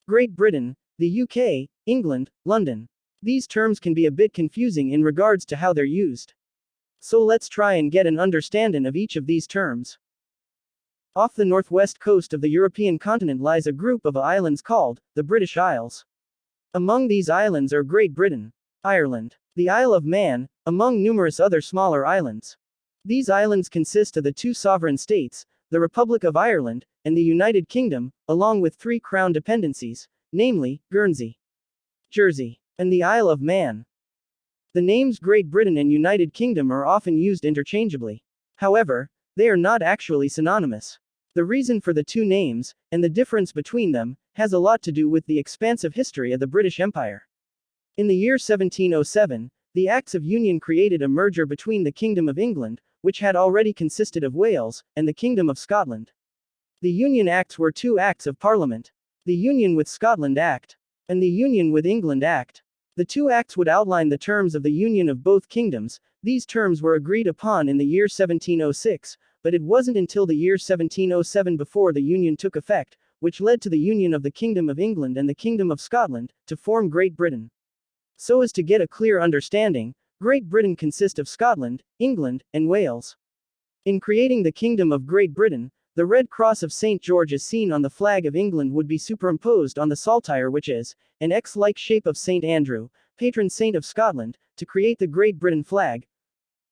Great Britain, the UK, England, London. These terms can be a bit confusing in regards to how they're used. So let's try and get an understanding of each of these terms. Off the northwest coast of the European continent lies a group of islands called the British Isles. Among these islands are Great Britain, Ireland, the Isle of Man, among numerous other smaller islands. These islands consist of the two sovereign states, the Republic of Ireland, and the United Kingdom, along with three crown dependencies, namely, Guernsey, Jersey, and the Isle of Man. The names Great Britain and United Kingdom are often used interchangeably. However, they are not actually synonymous. The reason for the two names, and the difference between them, has a lot to do with the expansive history of the British Empire. In the year 1707, the Acts of Union created a merger between the Kingdom of England, which had already consisted of Wales, and the Kingdom of Scotland. The Union Acts were two Acts of Parliament: the Union with Scotland Act, and the Union with England Act. The two acts would outline the terms of the union of both kingdoms. These terms were agreed upon in the year 1706, but it wasn't until the year 1707 before the union took effect, which led to the union of the Kingdom of England and the Kingdom of Scotland, to form Great Britain. So as to get a clear understanding, Great Britain consists of Scotland, England, and Wales. In creating the Kingdom of Great Britain, the Red Cross of St. George as seen on the flag of England would be superimposed on the saltire, which is an X-like shape of St. Andrew, patron saint of Scotland, to create the Great Britain flag.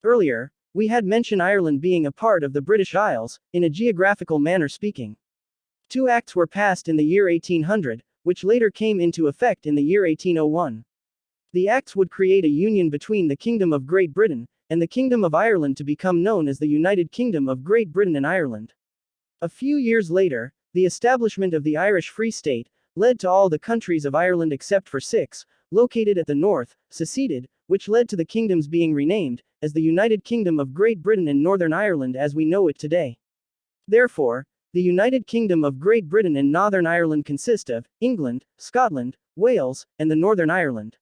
Earlier, we had mentioned Ireland being a part of the British Isles, in a geographical manner speaking. Two acts were passed in the year 1800, which later came into effect in the year 1801. The acts would create a union between the Kingdom of Great Britain and the Kingdom of Ireland to become known as the United Kingdom of Great Britain and Ireland. A few years later, the establishment of the Irish Free State led to all the countries of Ireland except for six, located at the north, seceded, which led to the kingdoms being renamed as the United Kingdom of Great Britain and Northern Ireland as we know it today. Therefore, the United Kingdom of Great Britain and Northern Ireland consist of England, Scotland, Wales, and the Northern Ireland.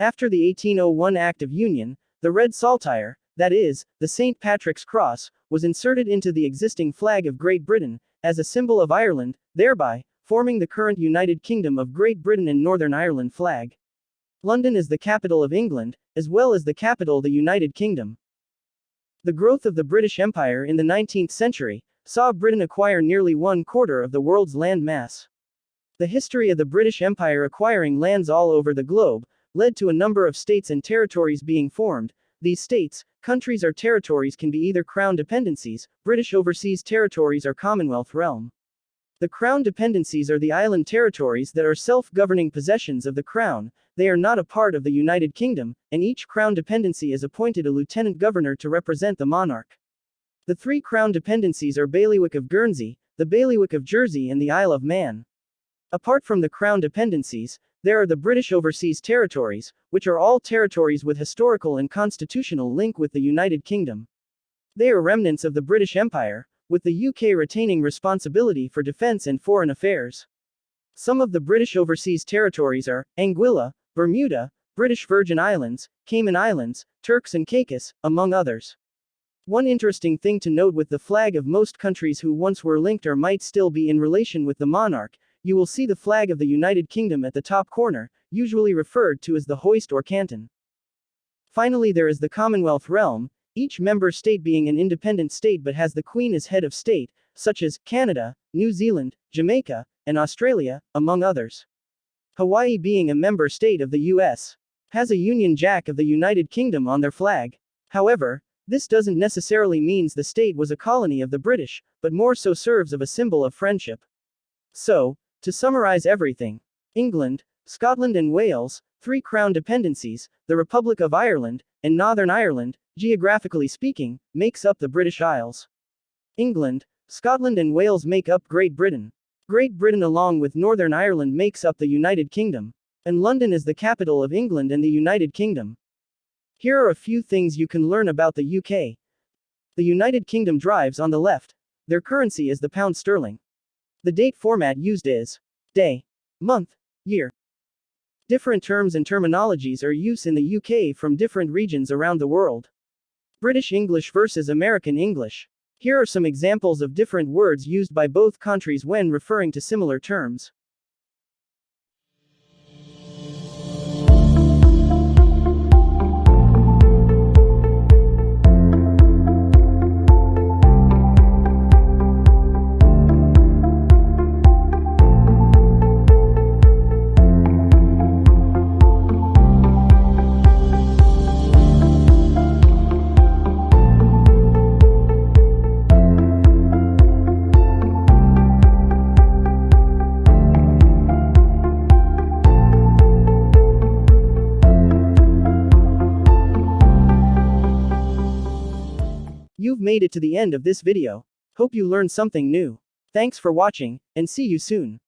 After the 1801 Act of Union, the red saltire, that is, the St. Patrick's Cross, was inserted into the existing flag of Great Britain as a symbol of Ireland, thereby forming the current United Kingdom of Great Britain and Northern Ireland flag. London is the capital of England, as well as the capital of the United Kingdom. The growth of the British Empire in the 19th century saw Britain acquire nearly 1/4 of the world's land mass. The history of the British Empire acquiring lands all over the globe led to a number of states and territories being formed. These states, countries or territories can be either Crown dependencies, British overseas territories or Commonwealth realm. The Crown dependencies are the island territories that are self-governing possessions of the Crown. They are not a part of the United Kingdom, and each Crown dependency is appointed a lieutenant governor to represent the monarch. The three Crown dependencies are Bailiwick of Guernsey, the Bailiwick of Jersey and the Isle of Man. Apart from the Crown dependencies, there are the British Overseas Territories, which are all territories with historical and constitutional link with the United Kingdom. They are remnants of the British Empire, with the UK retaining responsibility for defence and foreign affairs. Some of the British Overseas Territories are Anguilla, Bermuda, British Virgin Islands, Cayman Islands, Turks and Caicos, among others. One interesting thing to note with the flag of most countries who once were linked or might still be in relation with the monarch, you will see the flag of the United Kingdom at the top corner, usually referred to as the hoist or canton. Finally, there is the Commonwealth realm, each member state being an independent state but has the Queen as head of state, such as Canada, New Zealand, Jamaica, and Australia, among others. Hawaii, being a member state of the US, has a Union Jack of the United Kingdom on their flag. However, this doesn't necessarily mean the state was a colony of the British, but more so serves as a symbol of friendship. So, to summarize everything, England, Scotland and Wales, three Crown dependencies, the Republic of Ireland, and Northern Ireland, geographically speaking, makes up the British Isles. England, Scotland and Wales make up Great Britain. Great Britain along with Northern Ireland makes up the United Kingdom. And London is the capital of England and the United Kingdom. Here are a few things you can learn about the UK. The United Kingdom drives on the left. Their currency is the pound sterling. The date format used is day, month, year. Different terms and terminologies are used in the UK from different regions around the world. British English versus American English. Here are some examples of different words used by both countries when referring to similar terms. You've made it to the end of this video. Hope you learned something new. Thanks for watching, and see you soon.